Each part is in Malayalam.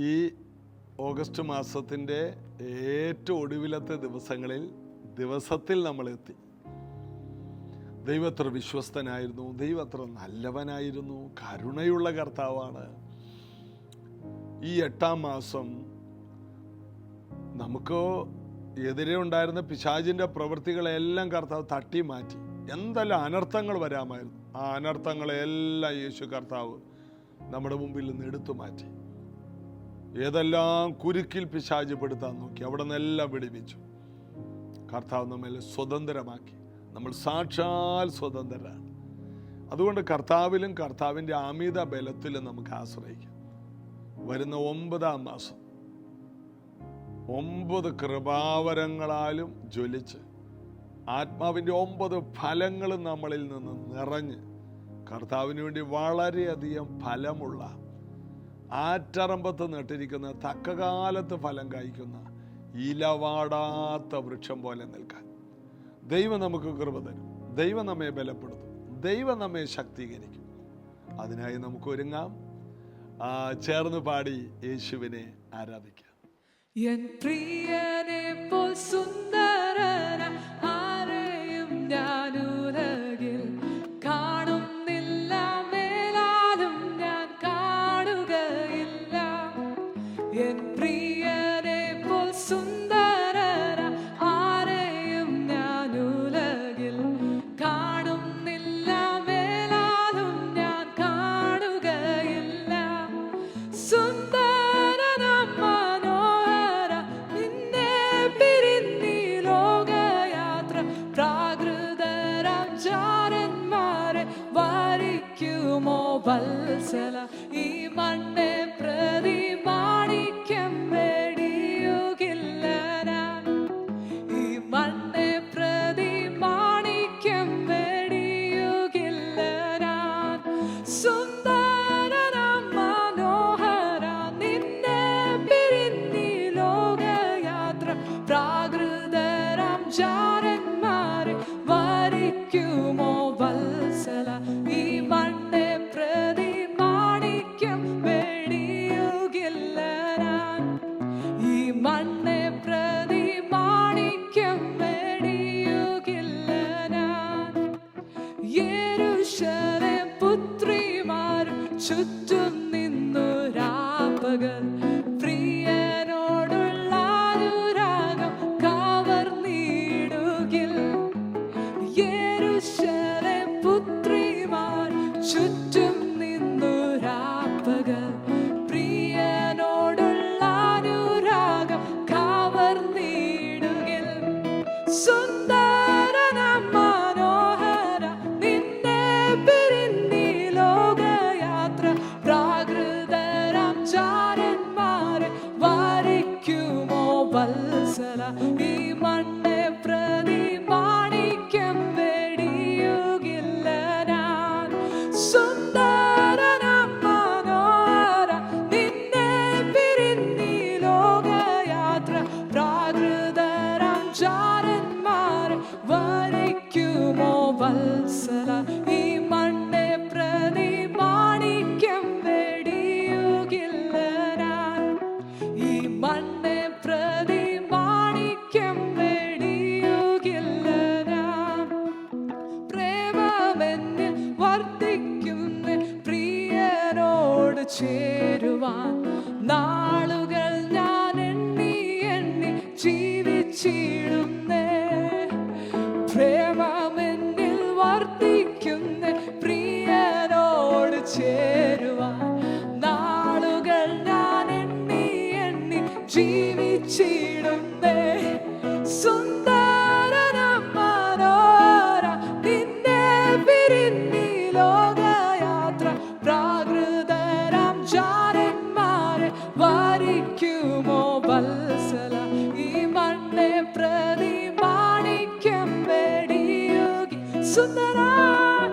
ഈ ഓഗസ്റ്റ് മാസത്തിൻ്റെ ഏറ്റവും ഒടുവിലത്തെ ദിവസത്തിൽ നമ്മളെത്തി. ദൈവം എത്ര വിശ്വസ്തനായിരുന്നു, ദൈവം എത്ര നല്ലവനായിരുന്നു, കരുണയുള്ള കർത്താവാണ്. ഈ 8-ാം മാസം നമുക്ക് എതിരെ ഉണ്ടായിരുന്ന പിശാചിൻ്റെ പ്രവൃത്തികളെല്ലാം കർത്താവ് തട്ടി മാറ്റി. എന്തെല്ലാം അനർത്ഥങ്ങൾ വരാമായിരുന്നു, ആ അനർത്ഥങ്ങളെല്ലാം യേശു കർത്താവ് നമ്മുടെ മുമ്പിൽ നിന്ന് എടുത്തു മാറ്റി. ഏതെല്ലാം കുരുക്കിൽ പിശാച് പെടുത്താൻ നോക്കി, അവിടെ നിന്നെല്ലാം വിടുവിച്ചു. കർത്താവ് നമ്മെ സ്വതന്ത്രമാക്കി. നമ്മൾ സാക്ഷാൽ സ്വതന്ത്രരാണ്. അതുകൊണ്ട് കർത്താവിലും കർത്താവിൻ്റെ അമിത ബലത്തിലും നമുക്ക് ആശ്രയിക്കാം. വരുന്ന 9-ാം മാസം 9 കൃപാവരങ്ങളാലും ജ്വലിച്ച് ആത്മാവിൻ്റെ 9 ഫലങ്ങളും നമ്മളിൽ നിന്ന് നിറഞ്ഞ് കർത്താവിന് വേണ്ടി വളരെയധികം ഫലമുള്ള, ആറ്ററമ്പത്ത് നട്ടിരിക്കുന്ന, തക്കകാലത്ത് ഫലം കായ്ക്കുന്ന, ഇലവാടാത്ത വൃക്ഷം പോലെ നിൽക്കാൻ ദൈവം നമുക്ക് കൃപ തരും. ദൈവം നമ്മെ ബലപ്പെടുത്തും. ദൈവം നമ്മെ ശക്തീകരിക്കും. അതിനായി നമുക്ക് ഒരുങ്ങാം. ചേർന്ന് പാടി യേശുവിനെ ആരാധിക്കാം. എൻ പ്രിയനെ പോൽ സുന്ദരന ആരെയും ഞാൻ ഉലകിൽ കാണുന്നില്ല, മേലാലും ഞാൻ കാണുകയില്ല. എൻ പ്രിയനെ പോൽ സുന്ദരന ആരെയും ഞാൻ ഉലകിൽ കാണുന്നില്ല, മേലാലും ഞാൻ കാണുകയില്ല. വത്സല ഈ മണ്ണെ പ്രതി മാണിക്യം വെടിയുകില്ല ഞാൻ. ഈ മണ്ണെ പ്രതി മാണിക്യം വെടിയുകില്ല ഞാൻ. സുന്ദരനാം മനോഹര നിന്നെ പിരിഞ്ഞി ലോകയാത്ര പ്രാകൃതരാം ജാരന്മാരെ വരിക്കുമോ വത്സല. ഈ മണ്ണെ മണ്ണെ പ്രതി മാണിക്യം വെടിയുകില്ല ഞാൻ. യെരൂശലേം പുത്രിമാരും ചുറ്റും നിന്നു രാപ്പകൽ പ്രിയനോടുള്ള അനുരാഗം കവർന്നിടുകിൽ. യെരൂശലേം പുത്രിമാർ ചുറ്റും നിന്നു രാപ്പകൽ പ്രിയനോടുള്ള അനുരാഗം കവർന്നിടുകിൽ. സുന്ദരനാം മനോഹര നിന്നെ പിരിഞ്ഞി ലോകയാത്ര പ്രാകൃതരാം ജാരന്മാരെ വരിക്കുമോ വത്സല. ഈ മണ്ണെ പ്രതി മാണിക്യം വെടിയുകില്ല ഞാൻ. സുന്ദരനാം മനോഹര നിന്നെ പിരിഞ്ഞി ലോകയാത്ര പ്രാകൃതരാം ജാരന്മാരെ വരിക്കുമോ വത്സല. ഈ മണ്ണെ പ്രതി മാണിക്യം വെടിയുകില്ല ഞാൻ. ഈ മണ്ണെ പ്രതി മാണിക്യം വെടിയുകില്ല ഞാൻ. പ്രേമമെന്നിൽ വർദ്ധിക്കുന്ന പ്രിയനോട് ചേരുവാൻ നാളുകൾ ഞാൻ എണ്ണി എണ്ണി ജീവിച്ചിടുന്നേ. പ്രേമമെന്നിൽ വർദ്ധിക്കുന്ന പ്രിയനോട് ചേരുവാൻ നാളുകൾ ഞാൻ എണ്ണി എണ്ണി ജീവിച്ചിടുന്നേ. സുന്ദരനാം മനോഹര നിന്നെ പിരിഞ്ഞി ലോകയാത്ര പ്രാകൃതരാം ജാരന്മാരെ വരിക്കുമോ വത്സല. ഈ മണ്ണെ പ്രതി മാണിക്യം വെടിയുകി. സുന്ദരനാം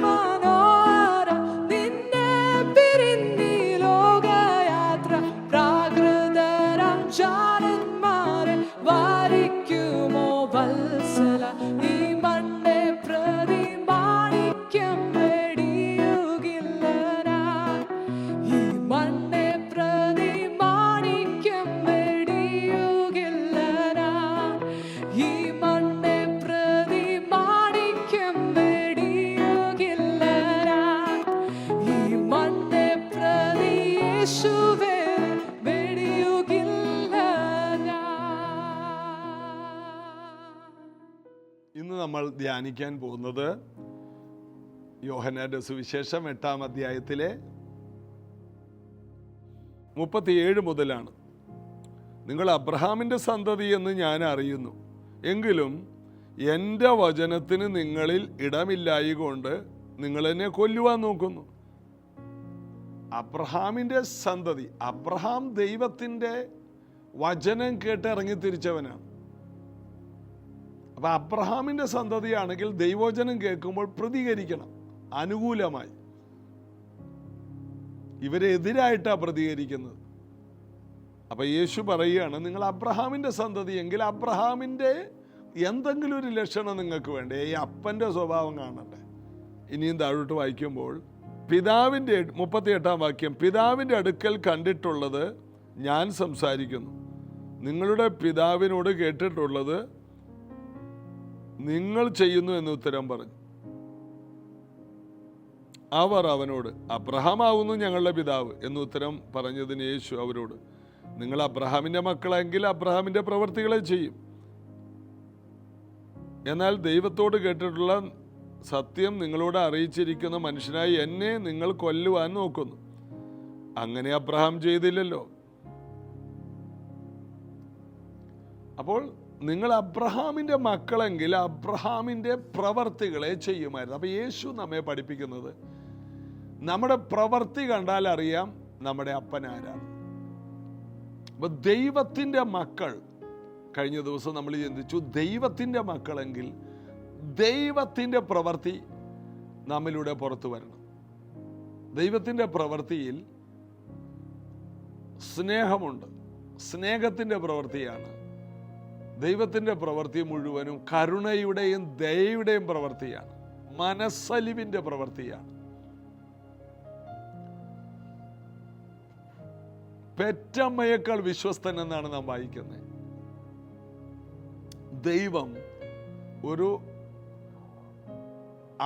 മനോഹര നിന്നെ പിരിഞ്ഞി ലോകയാത്ര പ്രാകൃതരാം ജാരന്മാരെ വരിക്കുമോ വത്സല. ഈ മണ്ണെ പ്രതി മാണിക്യം വെടിയുകില്ല ഞാൻ. ഈ മണ്ണെ പ്രതി മാണിക്യം വെടിയുകില്ല ഞാൻ. ഈ മണ്ണെ പ്രതി മാണിക്യം വെടിയുകില്ല ഞാൻ. ഈ മണ്ണെ പ്രതി യേശുവേ വെടിയുകില്ല ഞാൻ. ഇന്ന് നമ്മൾ ധ്യാനിക്കാൻ പോകുന്നത് യോഹന്നാന്റെ സുവിശേഷം 8-ാം അധ്യായത്തിലെ 37 മുതലാണ്. നിങ്ങൾ അബ്രഹാമിൻ്റെ സന്തതി എന്ന് ഞാൻ അറിയുന്നു, എങ്കിലും എൻ്റെ വചനത്തിന് നിങ്ങളിൽ ഇടമില്ലായകൊണ്ട് നിങ്ങൾ എന്നെ കൊല്ലുവാൻ നോക്കുന്നു. അബ്രഹാമിൻ്റെ സന്തതി, അബ്രഹാം ദൈവത്തിൻ്റെ വചനം കേട്ട് ഇറങ്ങിത്തിരിച്ചവനാണ്. അപ്പം അബ്രഹാമിൻ്റെ സന്തതിയാണെങ്കിൽ ദൈവവചനം കേൾക്കുമ്പോൾ പ്രതികരിക്കണം അനുകൂലമായി. ഇവരെതിരായിട്ടാണ് പ്രതികരിക്കുന്നത്. അപ്പം യേശു പറയുകയാണ്, നിങ്ങൾ അബ്രഹാമിൻ്റെ സന്തതി എങ്കിൽ അബ്രഹാമിൻ്റെ എന്തെങ്കിലും ഒരു ലക്ഷണം നിങ്ങൾക്ക് വേണ്ടേ? ഈ അപ്പൻ്റെ സ്വഭാവം കാണണ്ടേ? ഇനിയും താഴോട്ട് വായിക്കുമ്പോൾ പിതാവിൻ്റെ 38-ാം വാക്യം, പിതാവിൻ്റെ അടുക്കൽ കണ്ടിട്ടുള്ളത് ഞാൻ സംസാരിക്കുന്നു, നിങ്ങളുടെ പിതാവിനോട് കേട്ടിട്ടുള്ളത് നിങ്ങൾ ചെയ്യുന്നു എന്ന് ഉത്തരം പറഞ്ഞു. അവർ അവനോട്, അബ്രഹാമാവുന്നു ഞങ്ങളുടെ പിതാവ് എന്ന് ഉത്തരം പറഞ്ഞതിന് യേശു അവരോട്, നിങ്ങൾ അബ്രഹാമിൻ്റെ മക്കളെങ്കിൽ അബ്രഹാമിൻ്റെ പ്രവൃത്തികളെ ചെയ്യും. എന്നാൽ ദൈവത്തോട് കേട്ടിട്ടുള്ള സത്യം നിങ്ങളോട് അറിയിച്ചിരിക്കുന്ന മനുഷ്യനായി എന്നെ നിങ്ങൾ കൊല്ലുവാൻ നോക്കുന്നു. അങ്ങനെ അബ്രഹാം ചെയ്തില്ലല്ലോ. അപ്പോൾ നിങ്ങൾ അബ്രഹാമിൻ്റെ മക്കളെങ്കിൽ അബ്രഹാമിൻ്റെ പ്രവർത്തികളെ ചെയ്യുമായിരുന്നു. അപ്പോൾ യേശു നമ്മെ പഠിപ്പിക്കുന്നത്, നമ്മുടെ പ്രവർത്തി കണ്ടാൽ അറിയാം നമ്മുടെ അപ്പൻ ആരാണ്. അപ്പോൾ ദൈവത്തിൻ്റെ മക്കൾ, കഴിഞ്ഞ ദിവസം നമ്മൾ ചിന്തിച്ചു, ദൈവത്തിൻ്റെ മക്കളെങ്കിൽ ദൈവത്തിൻ്റെ പ്രവൃത്തി നമ്മിലൂടെ പുറത്തു വരണം. ദൈവത്തിൻ്റെ പ്രവൃത്തിയിൽ സ്നേഹമുണ്ട്, സ്നേഹത്തിൻ്റെ പ്രവൃത്തിയാണ്. ദൈവത്തിൻ്റെ പ്രവൃത്തി മുഴുവനും കരുണയുടെയും ദയയുടെയും പ്രവൃത്തിയാണ്, മനസ്സലിവിൻ്റെ പ്രവൃത്തിയാണ്. പെറ്റമ്മയേക്കാൾ വിശ്വസ്തൻ എന്നാണ് നാം വായിക്കുന്നത്. ദൈവം ഒരു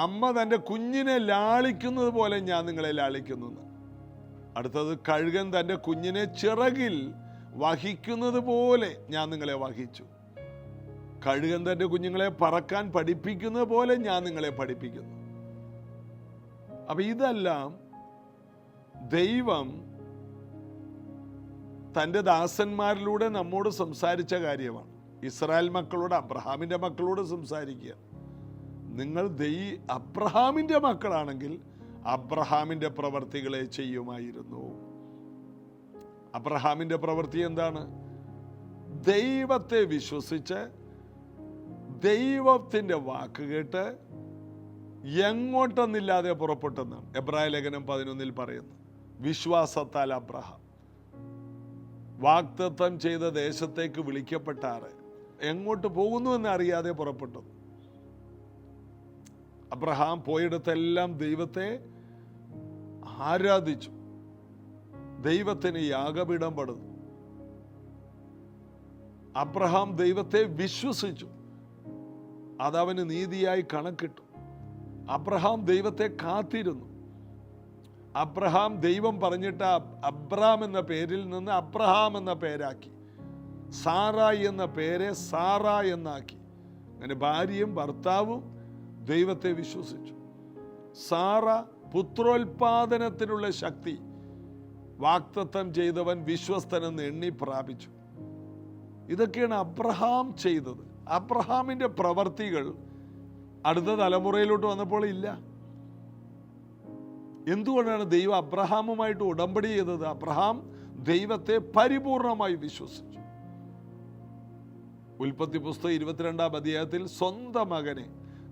അമ്മ തൻ്റെ കുഞ്ഞിനെ ലാളിക്കുന്നത് പോലെ ഞാൻ നിങ്ങളെ ലാളിക്കുന്നു. അടുത്തത്, കഴുകൻ തൻ്റെ കുഞ്ഞിനെ ചിറകിൽ വഹിക്കുന്നത് പോലെ ഞാൻ നിങ്ങളെ വഹിച്ചു. കഴുകൻ തൻ്റെ കുഞ്ഞുങ്ങളെ പറക്കാൻ പഠിപ്പിക്കുന്നത് പോലെ ഞാൻ നിങ്ങളെ പഠിപ്പിക്കുന്നു. അപ്പൊ ഇതെല്ലാം ദൈവം തൻ്റെ ദാസന്മാരിലൂടെ നമ്മോട് സംസാരിച്ച കാര്യമാണ്. ഇസ്രായേൽ മക്കളോട്, അബ്രഹാമിൻ്റെ മക്കളോട് സംസാരിക്കുക. നിങ്ങൾ അബ്രഹാമിൻ്റെ മക്കളാണെങ്കിൽ അബ്രഹാമിൻ്റെ പ്രവർത്തികളെ ചെയ്യുമായിരുന്നു. അബ്രഹാമിൻ്റെ പ്രവൃത്തി എന്താണ്? ദൈവത്തെ വിശ്വസിച്ച് ദൈവത്തിൻ്റെ വാക്ക് കേട്ട് എങ്ങോട്ടെന്നില്ലാതെ പുറപ്പെട്ടെന്നാണ് എബ്രായ ലേഖനം 11 പറയുന്നു. വിശ്വാസത്താൽ അബ്രഹാം വാഗ്ദത്തം ചെയ്ത ദേശത്തേക്ക് വിളിക്കപ്പെട്ടാറ് എങ്ങോട്ട് പോകുന്നു എന്ന് അറിയാതെ പുറപ്പെട്ടു. അബ്രഹാം പോയിടത്തെല്ലാം ദൈവത്തെ ആരാധിച്ചു, ദൈവത്തിന് യാഗപീഠം പണിതു. അബ്രഹാം ദൈവത്തെ വിശ്വസിച്ചു, അതവന് നീതിയായി കണക്കിട്ടു. അബ്രഹാം ദൈവത്തെ കാത്തിരുന്നു. അബ്രഹാം ദൈവം പറഞ്ഞിട്ട് അബ്രാം എന്ന പേരിൽ നിന്ന് അബ്രഹാം എന്ന പേരാക്കി, സാറായി എന്ന പേരെ സാറ എന്നാക്കി. അങ്ങനെ ഭാര്യയും ഭർത്താവും ദൈവത്തെ വിശ്വസിച്ചു. സാറ പുത്രോൽപാദനത്തിനുള്ള ശക്തി വാഗ്ദത്തം ചെയ്തവൻ വിശ്വസ്തനെന്ന് എണ്ണി പ്രാപിച്ചു. ഇതൊക്കെയാണ് അബ്രഹാം ചെയ്തത്. അബ്രഹാമിൻ്റെ പ്രവർത്തികൾ അടുത്ത തലമുറയിലോട്ട് വന്നപ്പോൾ ഇല്ല. എന്തുകൊണ്ടാണ് ദൈവം അബ്രഹാമുമായിട്ട് ഉടമ്പടി ചെയ്തത്? അബ്രഹാം ദൈവത്തെ പരിപൂർണമായി വിശ്വസിച്ചു. ഉൽപ്പത്തി പുസ്തകം 22-ാം അധ്യായത്തിൽ സ്വന്തം മകനെ,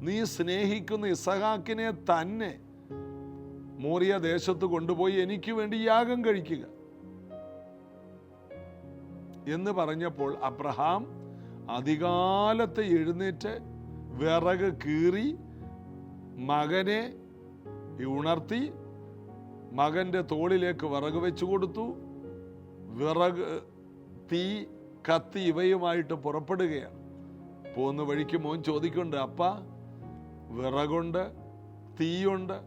നീ സ്നേഹിക്കുന്ന ഇസഹാക്കിനെ തന്നെ മോറിയ ദേശത്ത് കൊണ്ടുപോയി എനിക്ക് വേണ്ടി യാഗം കഴിക്കുക എന്ന് പറഞ്ഞപ്പോൾ അബ്രഹാം അതികാലത്ത് എഴുന്നേറ്റ് വിറക് കീറി മകനെ ഉണർത്തി മകൻ്റെ തോളിലേക്ക് വിറക് വെച്ചു കൊടുത്തു. വിറക്, തീ, കത്തി ഇവയുമായിട്ട് പുറപ്പെടുകയാണ്. പോകുന്ന വഴിക്ക് മോൻ ചോദിക്കുന്നുണ്ട്, അപ്പ വിറകുണ്ട്, തീയുണ്ട്,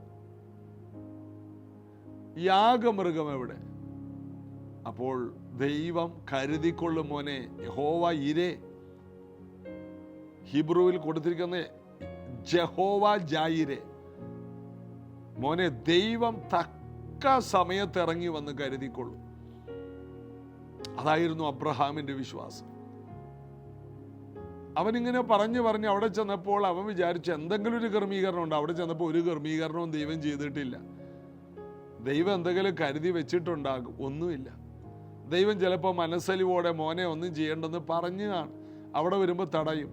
യാഗമൃഗം എവിടെ? അപ്പോൾ ദൈവം കരുതിക്കൊള്ളും മോനെ, യഹോവ ഇരേ, ഹീബ്രുവിൽ കൊടുത്തിരിക്കുന്ന ജഹോവ ജായിരെ, മോനെ ദൈവം തക്ക സമയത്ത് ഇറങ്ങി വന്ന് കരുതിക്കൊള്ളും. അതായിരുന്നു അബ്രഹാമിന്റെ വിശ്വാസം. അവനിങ്ങനെ പറഞ്ഞ് അവിടെ ചെന്നപ്പോൾ അവൻ വിചാരിച്ചു എന്തെങ്കിലും ഒരു ക്രമീകരണം ഉണ്ട്. അവിടെ ചെന്നപ്പോൾ ഒരു ക്രമീകരണവും ദൈവം ചെയ്തിട്ടില്ല. ദൈവം എന്തെങ്കിലും കരുതി വെച്ചിട്ടുണ്ടാകും, ഒന്നുമില്ല. ദൈവം ചിലപ്പോൾ മനസ്സലിവോടെ മോനെ ഒന്നും ചെയ്യേണ്ടെന്ന് പറഞ്ഞാണ് അവിടെ വരുമ്പോൾ തടയും.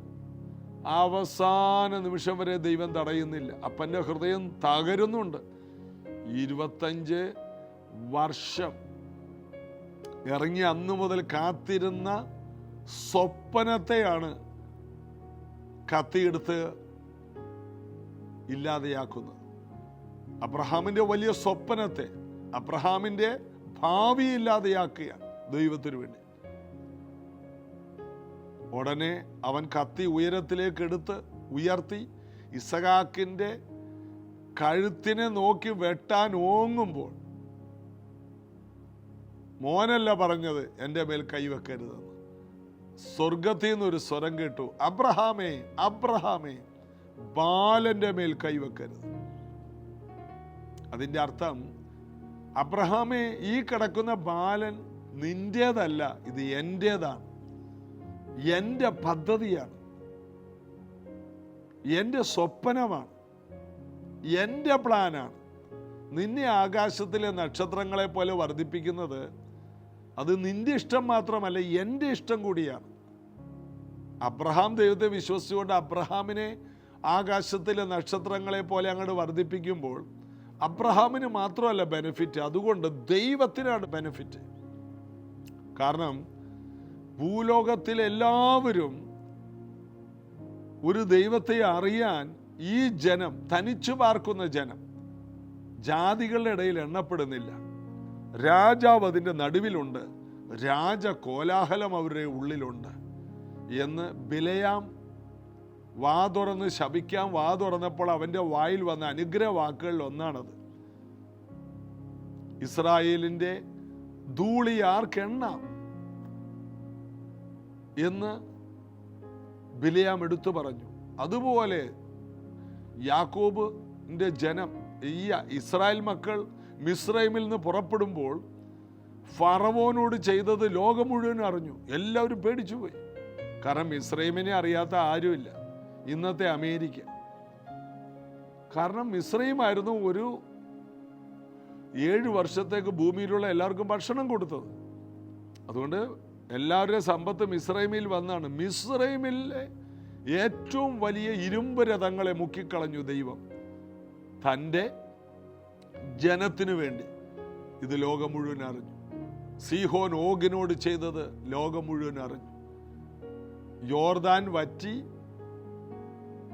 അവസാന നിമിഷം വരെ ദൈവം തടയുന്നില്ല. അപ്പൻ്റെ ഹൃദയം തകരുന്നുണ്ട്. 25 വർഷം ഇറങ്ങി അന്ന് മുതൽ കാത്തിരുന്ന സ്വപ്നത്തെയാണ് കത്തിയെടുത്ത് ഇല്ലാതെയാക്കുന്നത്. അബ്രഹാമിന്റെ വലിയ സ്വപ്നത്തെ, അബ്രഹാമിന്റെ ഭാവി ഇല്ലാതെയാക്കുകയാണ് ദൈവത്തിനു വേണ്ടി. ഉടനെ അവൻ കത്തി ഉയരത്തിലേക്ക് എടുത്ത് ഉയർത്തി ഇസഹാക്കിന്റെ കഴുത്തിനെ നോക്കി വെട്ടാൻ ഓങ്ങുമ്പോൾ മോനല്ല പറഞ്ഞത് എൻ്റെ മേൽ കൈവെക്കരുതെന്ന്. സ്വർഗത്തിൽ നിന്നൊരു സ്വരം കേട്ടു, അബ്രഹാമേ അബ്രഹാമേ, ബാലന്റെ മേൽ കൈവെക്കരുത്. അതിൻ്റെ അർത്ഥം, അബ്രഹാമേ, ഈ കിടക്കുന്ന ബാലൻ നിന്റേതല്ല, ഇത് എന്റേതാണ്, എൻ്റെ പദ്ധതിയാണ്, എൻ്റെ സ്വപ്നമാണ്, എൻ്റെ പ്ലാനാണ്. നിന്നെ ആകാശത്തിലെ നക്ഷത്രങ്ങളെ പോലെ വർദ്ധിപ്പിക്കുന്നത് അത് നിന്റെ ഇഷ്ടം മാത്രമല്ല, എൻ്റെ ഇഷ്ടം കൂടിയാണ്. അബ്രഹാം ദൈവത്തെ വിശ്വസിച്ചുകൊണ്ട് അബ്രഹാമിനെ ആകാശത്തിലെ നക്ഷത്രങ്ങളെ പോലെ അങ്ങോട്ട് വർദ്ധിപ്പിക്കുമ്പോൾ അബ്രഹാമിന് മാത്രമല്ല ബെനിഫിറ്റ്, അതുകൊണ്ട് ദൈവത്തിനാണ് ബെനിഫിറ്റ്. കാരണം ഭൂലോകത്തിലെല്ലാവരും ഒരു ദൈവത്തെ അറിയാൻ ഈ ജനം, തനിച്ചു പാർക്കുന്ന ജനം, ജാതികളുടെ ഇടയിൽ എണ്ണപ്പെടുന്നില്ല. രാജാവ് അതിൻ്റെ നടുവിലുണ്ട്, രാജകോലാഹലം അവരുടെ ഉള്ളിലുണ്ട് എന്ന് ബിലയാം വാ തുറന്ന് ശപിക്കാൻ വാ തുറന്നപ്പോൾ അവൻ്റെ വായിൽ വന്ന അനുഗ്രഹ വാക്കുകളിൽ ഒന്നാണത്. ഇസ്രായേലിൻ്റെ ധൂളി ആർക്കെണ്ണാം എന്ന് ബിലയാം എടുത്തു പറഞ്ഞു. അതുപോലെ യാക്കോബിന്റെ ജനം, ഈ ഇസ്രായേൽ മക്കൾ മിസ്രൈമിൽ നിന്ന് പുറപ്പെടുമ്പോൾ ഫറവോനോട് ചെയ്തത് ലോകം മുഴുവൻ അറിഞ്ഞു. എല്ലാവരും പേടിച്ചുപോയി. കാരണം മിസ്രൈമിനെ അറിയാത്ത ആരുമില്ല, ഇന്നത്തെ അമേരിക്ക. കാരണം മിസ്രൈമായിരുന്നു ഒരു 7 വർഷത്തേക്ക് ഭൂമിയിലുള്ള എല്ലാവർക്കും ഭക്ഷണം കൊടുത്തത്. അതുകൊണ്ട് എല്ലാവരുടെയും സമ്പത്ത് മിസ്രൈമിൽ വന്നാണ്. മിസ്രൈമിലെ ഏറ്റവും വലിയ ഇരുമ്പ് രഥങ്ങളെ മുക്കിക്കളഞ്ഞു ദൈവം തൻ്റെ ജനത്തിനു വേണ്ടി. ഇത് ലോകം മുഴുവൻ അറിഞ്ഞു. സീഹോൻ ഓഗിനോട് ചെയ്തത് ലോകം മുഴുവൻ അറിഞ്ഞു. യോർദാൻ വറ്റി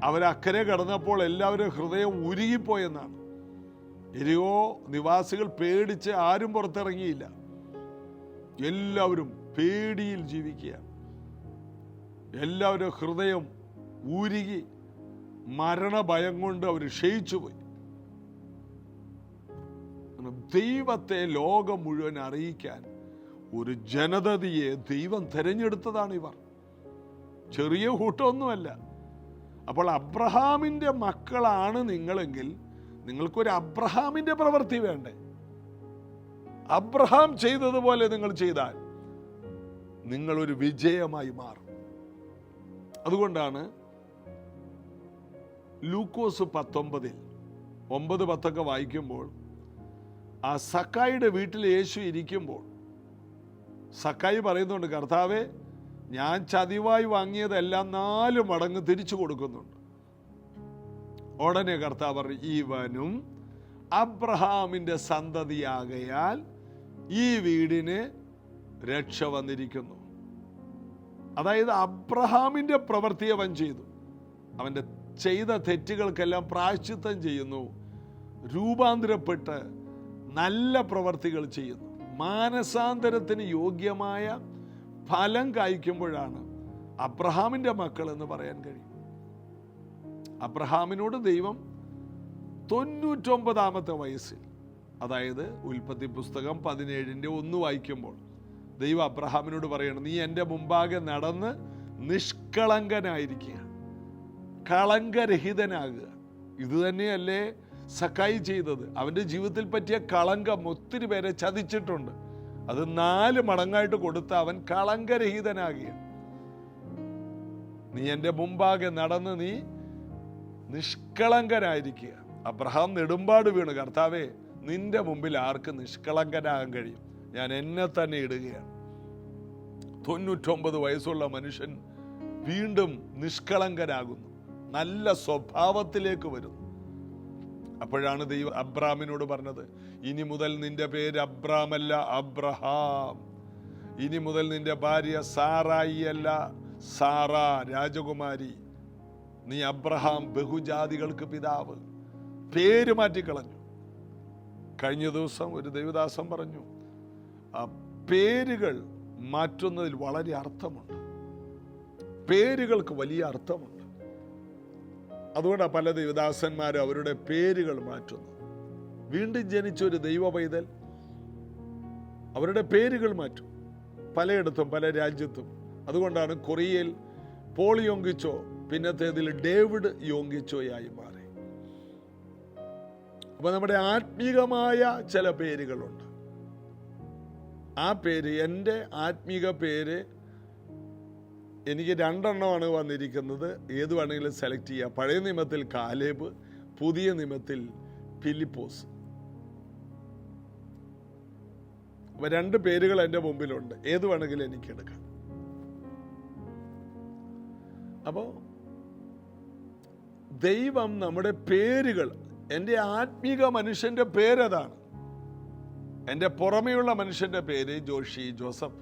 അവരക്കരെ കടന്നപ്പോൾ എല്ലാവരും ഹൃദയം ഉരുകിപ്പോയെന്നാണ്. എരിയോ നിവാസികൾ പേടിച്ച് ആരും പുറത്തിറങ്ങിയില്ല. എല്ലാവരും പേടിയിൽ ജീവിക്കുകയാണ്. എല്ലാവരും ഹൃദയം ഉരുകി മരണഭയം കൊണ്ട് അവർ ക്ഷയിച്ചുപോയി. ദൈവത്തെ ലോകം മുഴുവൻ അറിയിക്കാൻ ഒരു ജനതയെ ദൈവം തിരഞ്ഞെടുത്തതാണ് ഇവർ. ചെറിയ കൂട്ടമൊന്നുമല്ല. അപ്പോൾ അബ്രഹാമിന്റെ മക്കളാണ് നിങ്ങളെങ്കിൽ നിങ്ങൾക്കൊരു അബ്രഹാമിന്റെ പ്രവൃത്തി വേണ്ടേ? അബ്രഹാം ചെയ്തതുപോലെ നിങ്ങൾ ചെയ്താൽ നിങ്ങളൊരു വിജയമായി മാറും. അതുകൊണ്ടാണ് ലൂക്കോസ് 19 9-10 വായിക്കുമ്പോൾ ആ സക്കായിയുടെ വീട്ടിൽ യേശു ഇരിക്കുമ്പോൾ സക്കായി പറയുന്നുണ്ട്, കർത്താവേ, ഞാൻ ചതിവായി വാങ്ങിയതെല്ലാം 4 മടങ്ങ് തിരിച്ചു കൊടുക്കുന്നുണ്ട്. ഉടനെ കർത്താവ് പറഞ്ഞു, ഇവനും അബ്രഹാമിന്റെ സന്തതിയാകയാൽ ഈ വീടിന് രക്ഷ വന്നിരിക്കുന്നു. അതായത് അബ്രഹാമിന്റെ പ്രവൃത്തി അവൻ ചെയ്തു. അവന്റെ ചെയ്ത തെറ്റുകൾക്കെല്ലാം പ്രായശ്ചിത്തം ചെയ്യുന്നു. രൂപാന്തരപ്പെട്ട് നല്ല പ്രവർത്തികൾ ചെയ്യുന്നു. മാനസാന്തരത്തിന് യോഗ്യമായ ഫലം കായ്ക്കുമ്പോഴാണ് അബ്രഹാമിൻ്റെ മക്കൾ എന്ന് പറയാൻ കഴിയും. അബ്രഹാമിനോട് ദൈവം 99 വയസ്സിൽ, അതായത് ഉൽപ്പത്തി പുസ്തകം 17:1 വായിക്കുമ്പോൾ ദൈവം അബ്രഹാമിനോട് പറയണം, നീ എൻ്റെ മുമ്പാകെ നടന്ന് നിഷ്കളങ്കനായിരിക്കുക, കളങ്കരഹിതനാകുക. ഇത് തന്നെയല്ലേ സക്കായി ചെയ്തത്? അവൻ്റെ ജീവിതത്തിൽ പറ്റിയ കളങ്കം ഒത്തിരി പേരെ ചതിച്ചിട്ടുണ്ട്. അത് 4 മടങ്ങായിട്ട് കൊടുത്ത് അവൻ കളങ്കരഹിതനാകുക. നീ എൻ്റെ മുമ്പാകെ നടന്ന് നീ നിഷ്കളങ്കനായിരിക്കുക. അബ്രഹാം നെടുമ്പാട് വീണു, കർത്താവേ, നിന്റെ മുമ്പിൽ ആർക്ക് നിഷ്കളങ്കനാകാൻ കഴിയും? ഞാൻ എന്നെ തന്നെ ഇടുകയാണ്. 99 വയസ്സുള്ള മനുഷ്യൻ വീണ്ടും നിഷ്കളങ്കനാകുന്നു, നല്ല സ്വഭാവത്തിലേക്ക് വരുന്നു. അപ്പോഴാണ് ദൈവം അബ്രാമിനോട് പറഞ്ഞത്, ഇനി മുതൽ നിന്റെ പേര് അബ്രാമല്ല, അബ്രഹാം. ഇനി മുതൽ നിന്റെ ഭാര്യ സാറായി അല്ല, സാറ രാജകുമാരി. നീ അബ്രഹാം, ബഹുജാതികൾക്ക് പിതാവ്. പേര് മാറ്റിക്കളഞ്ഞു. കഴിഞ്ഞ ദിവസം ഒരു ദൈവദാസൻ പറഞ്ഞു, ആ പേരുകൾ മാറ്റുന്നതിൽ വളരെ അർത്ഥമുണ്ട്. പേരുകൾക്ക് വലിയ അർത്ഥമുണ്ട്. അതുകൊണ്ടാണ് പല ദൈവദാസന്മാരും അവരുടെ പേരുകൾ മാറ്റുന്നു. വീണ്ടും ജനിച്ചൊരു ദൈവ പൈതൽ അവരുടെ പേരുകൾ മാറ്റും, പലയിടത്തും പല രാജ്യത്തും. അതുകൊണ്ടാണ് കൊറിയയിൽ പോൾ യോങ്കിച്ചോ പിന്നത്തേതിൽ ഡേവിഡ് യോങ്കിച്ചോയായി മാറി. അപ്പൊ നമ്മുടെ ആത്മീകമായ ചില പേരുകളുണ്ട്. ആ പേര്, എൻ്റെ ആത്മീക പേര് എനിക്ക് 2 എണ്ണമാണ് വന്നിരിക്കുന്നത്. ഏത് വേണമെങ്കിലും സെലക്ട് ചെയ്യാം. പഴയ നിയമത്തിൽ കാലേബ്, പുതിയ നിയമത്തിൽ ഫിലിപ്പോസ്. അപ്പൊ 2 പേരുകൾ എൻ്റെ മുമ്പിലുണ്ട്, ഏത് വേണമെങ്കിലും എനിക്ക് എടുക്കാം. അപ്പോ ദൈവം നമ്മുടെ പേരുകൾ, എൻ്റെ ആത്മീക മനുഷ്യന്റെ പേരതാണ്. എൻ്റെ പുറമെയുള്ള മനുഷ്യന്റെ പേര് ജോഷി, ജോസഫ്.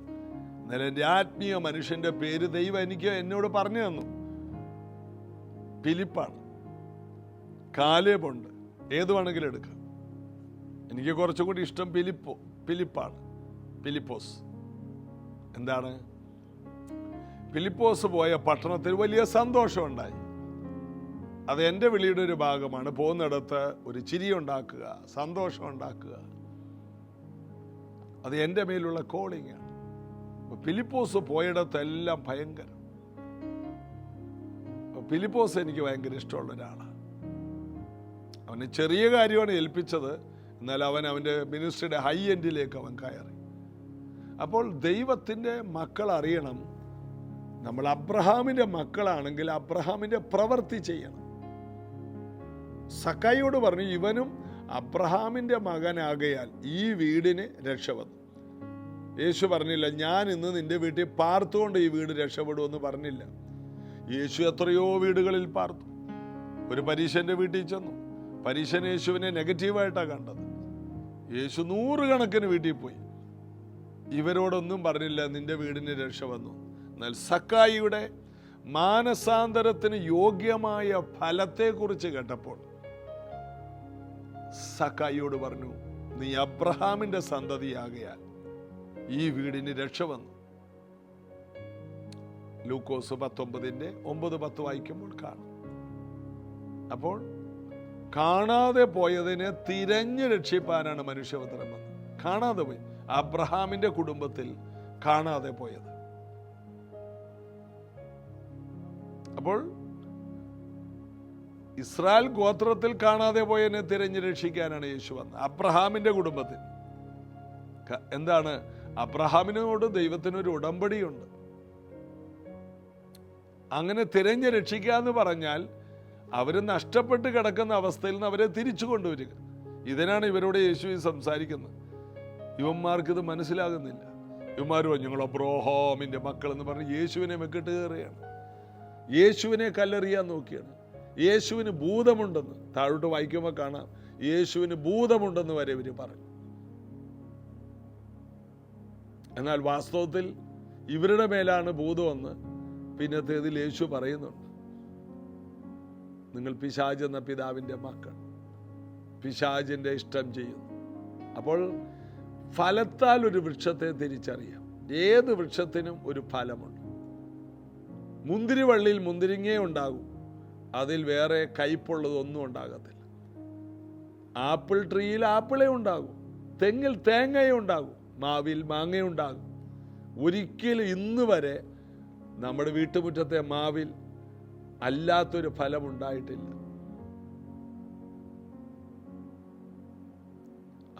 എന്നാൽ എൻ്റെ ആത്മീയ മനുഷ്യന്റെ പേര് ദൈവം എന്നോട് പറഞ്ഞു തന്നു, ഫിലിപ്പാണ്. കാലേബുണ്ട്, ഏത് വേണമെങ്കിലും എടുക്കാം. എനിക്ക് കുറച്ചും കൂടി ഇഷ്ടം ഫിലിപ്പാണ്, ഫിലിപ്പോസ്. എന്താണ്? ഫിലിപ്പോസ് പോയ പട്ടണത്തിൽ വലിയ സന്തോഷമുണ്ടായി. അത് എൻ്റെ വിളിയുടെ ഒരു ഭാഗമാണ്. പോകുന്നിടത്ത് ഒരു ചിരി ഉണ്ടാക്കുക, സന്തോഷം ഉണ്ടാക്കുക, അത് എൻ്റെ മേലുള്ള കോളിംഗ് ആണ്. ഫിലിപ്പോസ് പോയിടത്തെല്ലാം ഭയങ്കരം. ഫിലിപ്പോസ് എനിക്ക് ഭയങ്കര ഇഷ്ടമുള്ള ഒരാളാണ്. അവന് ചെറിയ കാര്യമാണ് ഏൽപ്പിച്ചത്, എന്നാൽ അവൻ്റെ മിനിസ്ട്രിയുടെ ഹൈ എൻഡിലേക്ക് അവൻ കയറി. അപ്പോൾ ദൈവത്തിൻ്റെ മക്കൾ അറിയണം, നമ്മൾ അബ്രഹാമിൻ്റെ മക്കളാണെങ്കിൽ അബ്രഹാമിൻ്റെ പ്രവൃത്തി ചെയ്യണം. സക്കായിയോട് പറഞ്ഞു, ഇവനും അബ്രഹാമിൻ്റെ മകനാകയാൽ ഈ വീടിന് രക്ഷ വന്നു. യേശു പറഞ്ഞില്ല, ഞാൻ ഇന്ന് നിന്റെ വീട്ടിൽ പാർത്തുകൊണ്ട് ഈ വീട് രക്ഷപ്പെടുമെന്ന് പറഞ്ഞില്ല. യേശു എത്രയോ വീടുകളിൽ പാർത്തു. ഒരു പരീശന്റെ വീട്ടിൽ ചെന്നു. പരീശൻ യേശുവിനെ നെഗറ്റീവായിട്ടാണ് കണ്ടത്. യേശു 100 കണക്കിന് വീട്ടിൽ പോയി. ഇവരോടൊന്നും പറഞ്ഞില്ല, നിന്റെ വീടിന് രക്ഷ വന്നു. എന്നാൽ സക്കായിയുടെ മാനസാന്തരത്തിന് യോഗ്യമായ ഫലത്തെക്കുറിച്ച് കേട്ടപ്പോൾ സക്കായിയോട് പറഞ്ഞു, നീ അബ്രഹാമിന്റെ സന്തതിയാകയാൽ ഈ വീടിന് രക്ഷ വന്നു. ലൂക്കോസ് 19:9-10 വായിക്കുമ്പോൾ കാണും. അപ്പോൾ കാണാതെ പോയതിനെ തിരഞ്ഞു രക്ഷിപ്പാനാണ് മനുഷ്യപുത്രൻ വന്നത്. കാണാതെ പോയി, അബ്രഹാമിന്റെ കുടുംബത്തിൽ കാണാതെ പോയത്. അപ്പോൾ ഇസ്രായേൽ ഗോത്രത്തിൽ കാണാതെ പോയതിനെ തിരഞ്ഞു രക്ഷിക്കാനാണ് യേശു വന്നത്. അബ്രഹാമിന്റെ കുടുംബത്തിൽ എന്താണ്? അബ്രഹാമിനോട് ദൈവത്തിനൊരു ഉടമ്പടിയുണ്ട്. അങ്ങനെ തിരഞ്ഞു രക്ഷിക്കുക എന്ന് പറഞ്ഞാൽ അവർ നഷ്ടപ്പെട്ട് കിടക്കുന്ന അവസ്ഥയിൽ നിന്ന് അവരെ തിരിച്ചു കൊണ്ടുവരിക. ഇതിനാണ് ഇവരോട് യേശു സംസാരിക്കുന്നത്. ഇവന്മാർക്കിത് മനസ്സിലാകുന്നില്ല. ഇവന്മാർ ഞങ്ങൾ അബ്രഹാമിന്റെ മക്കൾ എന്ന് പറഞ്ഞ് യേശുവിനെ മെക്കിട്ട് കയറുകയാണ്. യേശുവിനെ കല്ലെറിയാൻ നോക്കിയാണ്. യേശുവിന് ഭൂതമുണ്ടെന്ന് താഴോട്ട് വായിക്കുമ്പോൾ കാണാം. യേശുവിന് ഭൂതമുണ്ടെന്ന് വരെ ഇവർ പറഞ്ഞു. എന്നാൽ വാസ്തവത്തിൽ ഇവരുടെ മേലാണ് ഭൂതമെന്ന് പിന്നത്തേതിൽ യേശു പറയുന്നുണ്ട്. നിങ്ങൾ പിശാച് എന്ന പിതാവിൻ്റെ മക്കൾ, പിശാചിൻ്റെ ഇഷ്ടം ചെയ്യുന്നു. അപ്പോൾ ഫലത്താൽ ഒരു വൃക്ഷത്തെ തിരിച്ചറിയാം. ഏത് വൃക്ഷത്തിനും ഒരു ഫലമുണ്ട്. മുന്തിരിവള്ളിയിൽ മുന്തിരിങ്ങേ ഉണ്ടാകും, അതിൽ വേറെ കയ്പുള്ളതൊന്നും ഉണ്ടാകത്തില്ല. ആപ്പിൾ ട്രീയിൽ ആപ്പിളേ ഉണ്ടാകും, തെങ്ങിൽ തേങ്ങയും ഉണ്ടാകും, മാവിൽ മാങ്ങയുണ്ടാകും. ഒരിക്കലും ഇന്ന് വരെ നമ്മുടെ വീട്ടുമുറ്റത്തെ മാവിൽ അല്ലാത്തൊരു ഫലം ഉണ്ടായിട്ടില്ല.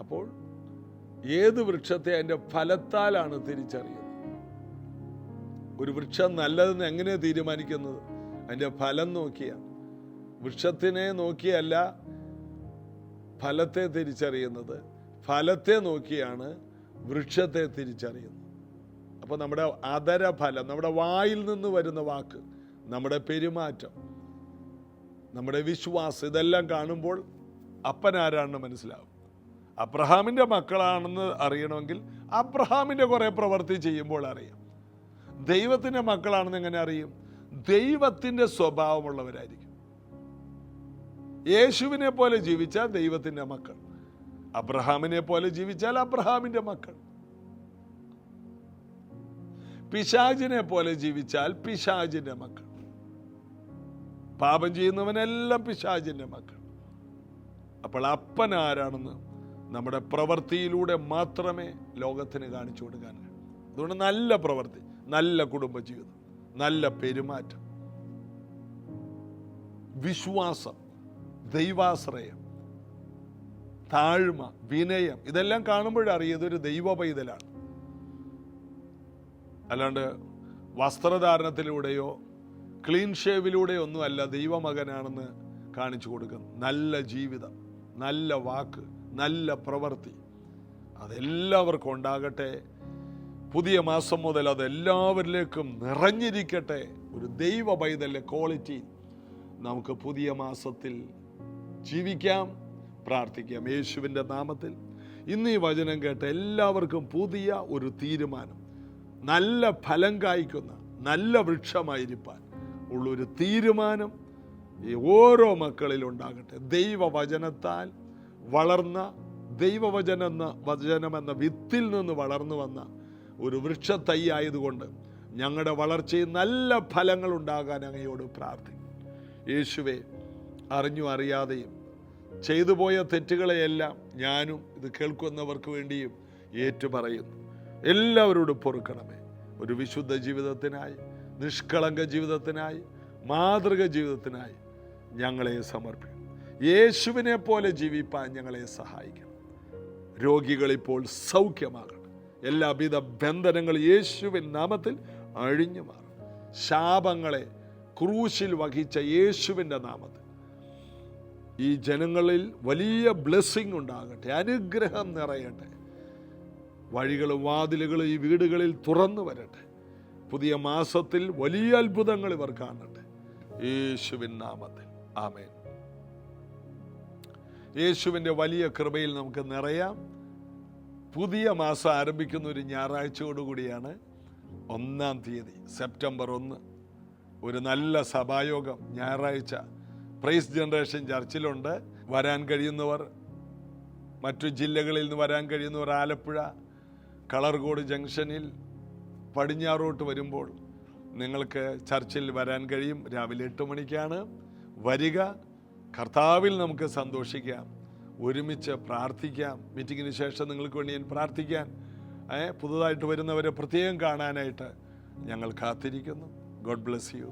അപ്പോൾ ഏത് വൃക്ഷത്തെ അതിൻ്റെ ഫലത്താലാണ് തിരിച്ചറിയുന്നത്. ഒരു വൃക്ഷം നല്ലതെന്ന് എങ്ങനെയാണ് തീരുമാനിക്കുന്നത്? അതിൻ്റെ ഫലം നോക്കിയാണ്. വൃക്ഷത്തിനെ നോക്കിയല്ല ഫലത്തെ തിരിച്ചറിയുന്നത്, ഫലത്തെ നോക്കിയാണ് വൃക്ഷത്തെ തിരിച്ചറിയുന്നത്. അപ്പോൾ നമ്മുടെ അധരഫലം, നമ്മുടെ വായിൽ നിന്ന് വരുന്ന വാക്ക്, നമ്മുടെ പെരുമാറ്റം, നമ്മുടെ വിശ്വാസം, ഇതെല്ലാം കാണുമ്പോൾ അപ്പനാരാണെന്ന് മനസ്സിലാവും. അബ്രഹാമിൻ്റെ മക്കളാണെന്ന് അറിയണമെങ്കിൽ അബ്രഹാമിൻ്റെ കുറേ പ്രവൃത്തി ചെയ്യുമ്പോൾ അറിയാം. ദൈവത്തിൻ്റെ മക്കളാണെന്ന് എങ്ങനെ അറിയും? ദൈവത്തിൻ്റെ സ്വഭാവമുള്ളവരായിരിക്കും. യേശുവിനെ പോലെ ജീവിച്ചാൽ ദൈവത്തിൻ്റെ മക്കൾ, അബ്രഹാമിനെ പോലെ ജീവിച്ചാൽ അബ്രഹാമിൻ്റെ മക്കൾ, പിശാചിനെ പോലെ ജീവിച്ചാൽ പിശാചിൻ്റെ മക്കൾ. പാപം ചെയ്യുന്നവനെല്ലാം പിശാചിൻ്റെ മക്കൾ. അപ്പോൾ അപ്പൻ ആരാണെന്ന് നമ്മുടെ പ്രവൃത്തിയിലൂടെ മാത്രമേ ലോകത്തിന് കാണിച്ചു കൊടുക്കാൻ കഴിയൂ. അതുകൊണ്ട് നല്ല പ്രവൃത്തി, നല്ല കുടുംബജീവിതം, നല്ല പെരുമാറ്റം, വിശ്വാസം, ദൈവാശ്രയം, താഴ്മ, വിനയം, ഇതെല്ലാം കാണുമ്പോഴറിയാം ഇതൊരു ദൈവ പൈതലാണ്. അല്ലാണ്ട് വസ്ത്രധാരണത്തിലൂടെയോ ക്ലീൻ ഷേവിലൂടെയോ ഒന്നും അല്ല ദൈവമകനാണെന്ന് കാണിച്ചു കൊടുക്കുന്നു. നല്ല ജീവിതം, നല്ല വാക്ക്, നല്ല പ്രവൃത്തി, അതെല്ലാവർക്കും ഉണ്ടാകട്ടെ. പുതിയ മാസം മുതൽ അതെല്ലാവരിലേക്കും നിറഞ്ഞിരിക്കട്ടെ. ഒരു ദൈവ പൈതലിന്റെ ക്വാളിറ്റി നമുക്ക് പുതിയ മാസത്തിൽ ജീവിക്കാം, പ്രാർത്ഥിക്കാം. യേശുവിൻ്റെ നാമത്തിൽ ഇന്ന് ഈ വചനം കേട്ട എല്ലാവർക്കും പുതിയ ഒരു തീരുമാനം, നല്ല ഫലം കായ്ക്കുന്ന നല്ല വൃക്ഷമായിരിക്കാൻ ഉള്ളൊരു തീരുമാനം ഈ ഓരോ മക്കളിൽ ഉണ്ടാകട്ടെ. ദൈവവചനത്താൽ വളർന്ന, വചനമെന്ന വിത്തിൽ നിന്ന് വളർന്നു വന്ന ഒരു വൃക്ഷത്തൈ ആയതുകൊണ്ട് ഞങ്ങളുടെ വളർച്ചയിൽ നല്ല ഫലങ്ങൾ ഉണ്ടാകാൻ അങ്ങയോട് പ്രാർത്ഥിക്കും. യേശുവേ, അറിഞ്ഞും അറിയാതെയും ചെയ്തു പോയ തെറ്റുകളെയെല്ലാം ഞാനും ഇത് കേൾക്കുന്നവർക്ക് വേണ്ടിയും ഏറ്റുപറയുന്നു. എല്ലാവരോടും പൊറുക്കണമേ. ഒരു വിശുദ്ധ ജീവിതത്തിനായി, നിഷ്കളങ്ക ജീവിതത്തിനായി, മാതൃക ജീവിതത്തിനായി ഞങ്ങളെ സമർപ്പിക്കും. യേശുവിനെ പോലെ ജീവിപ്പാൻ ഞങ്ങളെ സഹായിക്കണം. രോഗികളിപ്പോൾ സൗഖ്യമാകണം. എല്ലാവിധ ബന്ധനങ്ങൾ യേശുവിൻ നാമത്തിൽ അഴിഞ്ഞു മാറും. ശാപങ്ങളെ ക്രൂശിൽ വഹിച്ച യേശുവിൻ്റെ നാമത്തിൽ ഈ ജനങ്ങളിൽ വലിയ ബ്ലെസ്സിങ് ഉണ്ടാകട്ടെ, അനുഗ്രഹം നിറയട്ടെ. വഴികളും വാതിലുകളും ഈ വീടുകളിൽ തുറന്നു വരട്ടെ. പുതിയ മാസത്തിൽ വലിയ അത്ഭുതങ്ങൾ ഇവർ കാണട്ടെ, യേശുവിൻ നാമത്തിൽ. ആമേൻ. യേശുവിൻ്റെ വലിയ കൃപയിൽ നമുക്ക് നിറയാം. പുതിയ മാസം ആരംഭിക്കുന്ന ഒരു ഞായറാഴ്ചയോടുകൂടിയാണ് 1-ാം തീയതി സെപ്റ്റംബർ 1. ഒരു നല്ല സഭായോഗം ഞായറാഴ്ച പ്രൈസ് ജനറേഷൻ ചർച്ചിലുണ്ട്. വരാൻ കഴിയുന്നവർ, മറ്റു ജില്ലകളിൽ നിന്ന് വരാൻ കഴിയുന്നവർ ആലപ്പുഴ കളർകോട് ജംഗ്ഷനിൽ പടിഞ്ഞാറോട്ട് വരുമ്പോൾ നിങ്ങൾക്ക് ചർച്ചിൽ വരാൻ കഴിയും. രാവിലെ 8 മണിക്കാണ്. വരിക. കർത്താവിൽ നമുക്ക് സന്തോഷിക്കാം, ഒരുമിച്ച് പ്രാർത്ഥിക്കാം. മീറ്റിങ്ങിന് ശേഷം നിങ്ങൾക്ക് വേണ്ടി ഞാൻ പ്രാർത്ഥിക്കാൻ, പുതുതായിട്ട് വരുന്നവരെ പ്രത്യേകം കാണാനായിട്ട് ഞങ്ങൾ കാത്തിരിക്കുന്നു. God bless you.